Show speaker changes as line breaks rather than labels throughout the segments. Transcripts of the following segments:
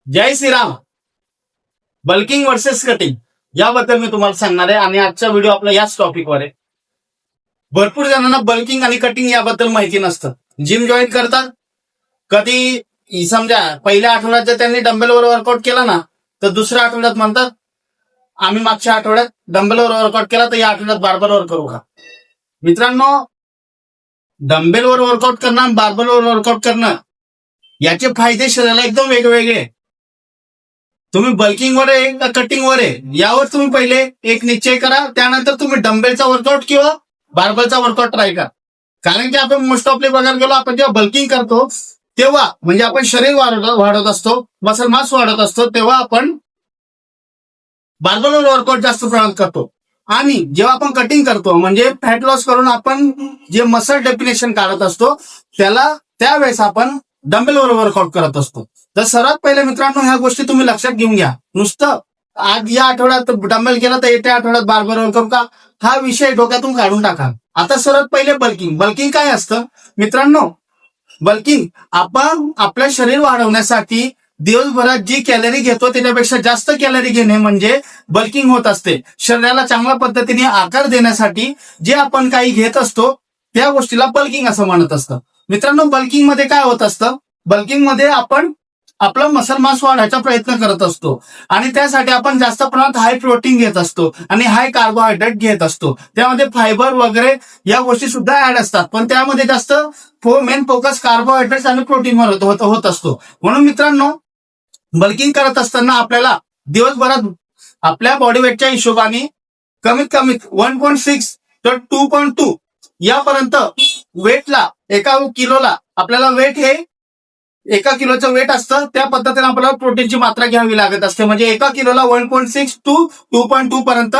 जय Shriram. Bulking versus cutting याबद्दल मी तुम्हाला सांगणार आहे आणि आजचा व्हिडिओ आपला याच टॉपिकवर आहे. भरपूर जणांना बल्किंग आणि कटिंग याबद्दल माहिती नसतं. जिम जॉईन करतात, कधी समजा पहिल्या आठवड्यात जर त्यांनी डंबेलवर वर्कआउट केला ना, तर दुसऱ्या आठवड्यात म्हणतात आम्ही मागच्या आठवड्यात डंबेलवर वर्कआउट केला, तर या आठवड्यात बार्बलवर करू का? मित्रांनो, डंबेलवर वर्कआउट करणं आणि बार्बलवर वर्कआउट करणं याचे फायदे शरीराला एकदम वेगवेगळे. तुम्ही बल्किंगवर आहे का कटिंगवर आहे यावर तुम्ही पहिले एक निश्चय करा. त्यानंतर तुम्ही डंबेलचा वर्कआउट किंवा बार्बलचा वर्कआउट ट्राय करा. कारण की आपण मोस्ट ऑफली बघायला गेलो, आपण जेव्हा बल्किंग करतो तेव्हा म्हणजे आपण शरीर वाढवत असतो, मसल मास वाढवत असतो, तेव्हा आपण बार्बलवर वर्कआउट जास्त प्रमाणात करतो. आणि जेव्हा आपण कटिंग करतो म्हणजे फॅट लॉस करून आपण जे मसल डेफिनेशन काढत असतो त्यावेळेस आपण डंबेलवर वर्कआउट करत असतो. तर सर्वात पहिले मित्रांनो ह्या गोष्टी तुम्ही लक्षात घेऊन घ्या. नुसतं आज या आठवड्यात डंबेल केला तर येत्या आठवड्यात बार्बलवर करू का, हा विषय डोक्यातून काढून टाका. आता सर्वात पहिले बल्किंग काय असतं मित्रांनो? बल्किंग आपण आपलं शरीर वाढवण्यासाठी दिवसभरात जी कॅलरी घेतो त्याच्यापेक्षा जास्त कॅलरी घेणे म्हणजे बल्किंग होत असते. शरीराला चांगल्या पद्धतीने आकार देण्यासाठी जे आपण काही घेत असतो त्या गोष्टीला बल्किंग असं म्हणत असतं. मित्रांनो, बल्किंग मध्ये काय होत असतं? बल्किंग मध्ये आपण आपलं मसल मास वाढवायचा प्रयत्न करत असतो आणि त्यासाठी आपण जास्त प्रमाणात हाय प्रोटीन घेत असतो आणि हाय कार्बोहायड्रेट घेत असतो. त्यामध्ये फायबर वगैरे या गोष्टी सुद्धा ऍड असतात, पण त्यामध्ये जास्त मेन फोकस कार्बोहायड्रेट्स आणि प्रोटीनवर होत असतो. म्हणून मित्रांनो, बल्किंग करत असताना आपल्याला दिवसभरात आपल्या बॉडी वेटच्या हिशोबाने कमीत कमी 1.6 तर 2.2 यापर्यंत वेटला, एका किलोला आपल्याला वेट हे एका किलोचं वेट असतं त्या पद्धतीने आपल्याला प्रोटीनची मात्रा घ्यावी लागत असते. म्हणजे एका किलोला 1.6 टू 2.2 पर्यंत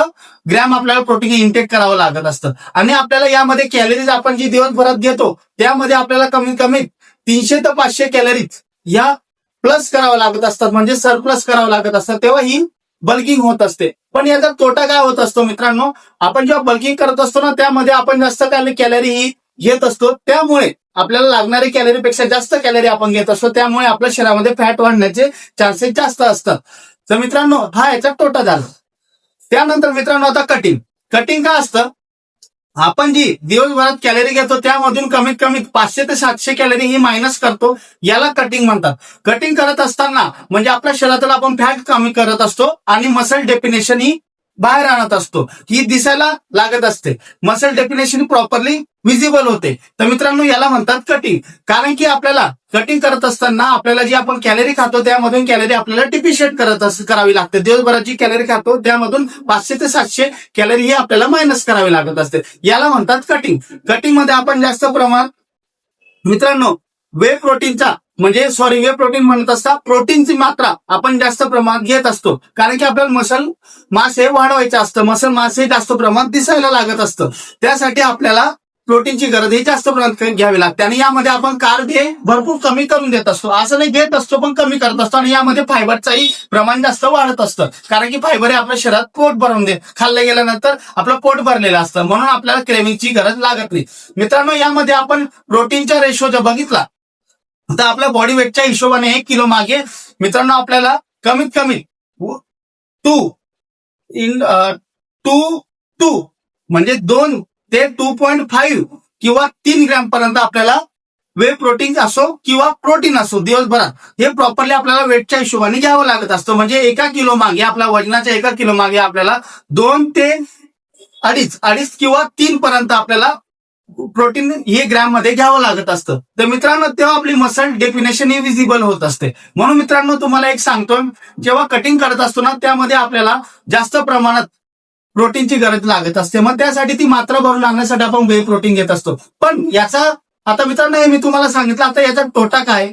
ग्रॅम आपल्याला प्रोटीन इंटेक करावं लागत असतं. आणि आपल्याला यामध्ये कॅलरीज आपण जी दिवसभरात घेतो त्यामध्ये आपल्याला कमीत कमी 300 ते 500 कॅलरीज या प्लस करावं लागत असतात, म्हणजे सरप्लस करावं लागत असतं. तेव्हा ही बल्किंग होत असते. पण याचा तोटा काय होत असतो मित्रांनो? आपण जेव्हा बल्किंग करत असतो ना त्यामध्ये आपण जास्त कॅलरी ही घेत असतो, त्यामुळे आपल्याला लागणारी कॅलरीपेक्षा जास्त कॅलरी आपण घेत असतो, त्यामुळे आपल्या शरीरामध्ये फॅट वाढण्याचे चान्सेस जास्त असतात. तर मित्रांनो, हा याचा तोटा झाला. त्यानंतर मित्रांनो आता कटिंग काय असतं? आपण जी दिवसभरात कॅलरी घेतो त्यामधून कमीत कमी 500 ते 700 कॅलरी ही मायनस करतो, याला कटिंग म्हणतात. कटिंग करत असताना म्हणजे आपल्या शरीरातील आपण फॅट कमी करत असतो आणि मसल डेफिनेशन ही बाहेर आणत असतो. ही दिसायला लागत असते, मसल डेफिनेशन प्रॉपरली विजिबल होते. तर मित्रांनो, याला म्हणतात कटिंग. कारण की आपल्याला कटिंग करत असताना आपल्याला जी आपण कॅलरी खातो त्यामधून कॅलरी आपल्याला डिफिशिएट करावी लागते. दिवसभरात जी कॅलरी खातो त्यामधून 500 ते 700 कॅलरी ही आपल्याला मायनस करावी लागत असते. याला म्हणतात कटिंग. कटिंग मध्ये आपण जास्त प्रमाणात मित्रांनो वे प्रोटीन म्हणत असता प्रोटीनची मात्रा आपण जास्त प्रमाणात घेत असतो. कारण की आपल्याला मसल मास हे वाढवायचं असतं, मसल मास हे जास्त प्रमाणात दिसायला लागत असतं. त्यासाठी आपल्याला प्रोटीनची गरज ही जास्त प्रमाणात घ्यावी लागते. आणि यामध्ये आपण कार्ब हे भरपूर कमी करून देत असतो, असं नाही घेत असतो पण कमी करत असतो. आणि यामध्ये फायबरचाही प्रमाण जास्त वाढत असतं, कारण की फायबर हे आपल्या शरीरात पोट भरून खाल्लं गेल्यानंतर आपलं पोट भरलेलं असतं, म्हणून आपल्याला क्रेव्हिंगची गरज लागत नाही. मित्रांनो, यामध्ये आपण प्रोटीनचा रेशो जर बघितला तर आपल्या बॉडी वेटच्या हिशोबाने 1 किलो मागे मित्रांनो आपल्याला कमीत कमी 2 म्हणजे 2 ते 2.5 किंवा 3 ग्रॅम पर्यंत आपल्याला वे प्रोटीन असो किंवा प्रोटीन असो दिवसभरात हे प्रॉपरली आपल्याला वेटच्या हिशोबाने घ्यावं लागत असतं. म्हणजे एका किलो मागे आपल्या वजनाच्या एका किलो मागे आपल्याला 2 ते 2.5 किंवा 3 पर्यंत आपल्याला प्रोटीन हे ग्रॅम मध्ये घ्यावं लागत असतं. तर मित्रांनो, तेव्हा आपली मसल डेफिनेशन ही विजिबल होत असते. म्हणून मित्रांनो, तुम्हाला एक सांगतो, जेव्हा कटिंग करत असतो ना त्यामध्ये आपल्याला जास्त प्रमाणात प्रोटीनची गरज लागत असते. मग त्यासाठी ती मात्रा भरून आणण्यासाठी आपण वे प्रोटीन घेत असतो. पण याचा आता मित्रांनो हे मी तुम्हाला सांगितलं, आता याचा तोटा काय?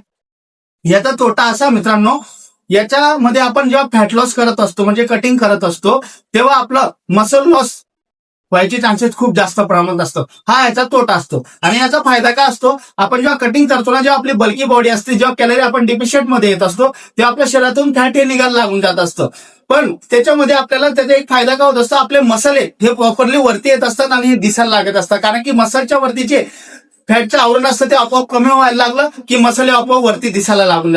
याचा तोटा असा मित्रांनो, याच्यामध्ये आपण जेव्हा फॅट लॉस करत असतो म्हणजे कटिंग करत असतो तेव्हा आपलं मसल लॉस व्हायचे चान्सेस खूप जास्त प्रमाणात असतं. हा याचा तोटा असतो. आणि याचा फायदा काय असतो? आपण जेव्हा कटिंग करतो ना, जेव्हा आपली बल्की बॉडी असते, जेव्हा कॅलरी आपण डिफिशिएट मध्ये येत असतो तेव्हा आपल्या शरीरातून फॅट हे निघायला लागून जात असतं. पण त्याच्यामध्ये आपल्याला त्याचा एक फायदा काय होत असतो? आपले मसल हे प्रॉपरली वरती येत असतात आणि हे दिसायला लागत असतात. कारण की मसलच्या वरती जे फॅटचं आवरण असतं ते आपोआप कमी व्हायला लागलं की मसाले आपोआप वरती दिसायला लागून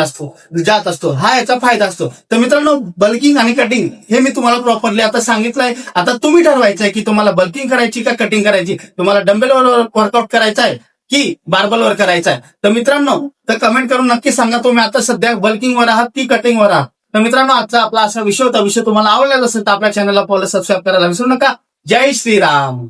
जात असतो. हा याचा फायदा असतो. तर मित्रांनो, बल्किंग आणि कटिंग हे मी तुम्हाला प्रॉपरली आता सांगितलंय. आता तुम्ही ठरवायचंय की तुम्हाला बल्किंग करायची का कटिंग करायची, तुम्हाला डंबेलवर वर्कआउट करायचा आहे की बार्बलवर करायचा आहे. तर मित्रांनो, तर कमेंट करून नक्की सांगा तुम्ही आता सध्या बल्किंगवर आहात की कटिंगवर आहात. तर मित्रांनो, आजचा आपला असा विषय होता. विषय तुम्हाला आवडला असेल तर आपल्या चॅनलला फॉलो सबस्क्राईब करायला विसरू नका. जय श्रीराम.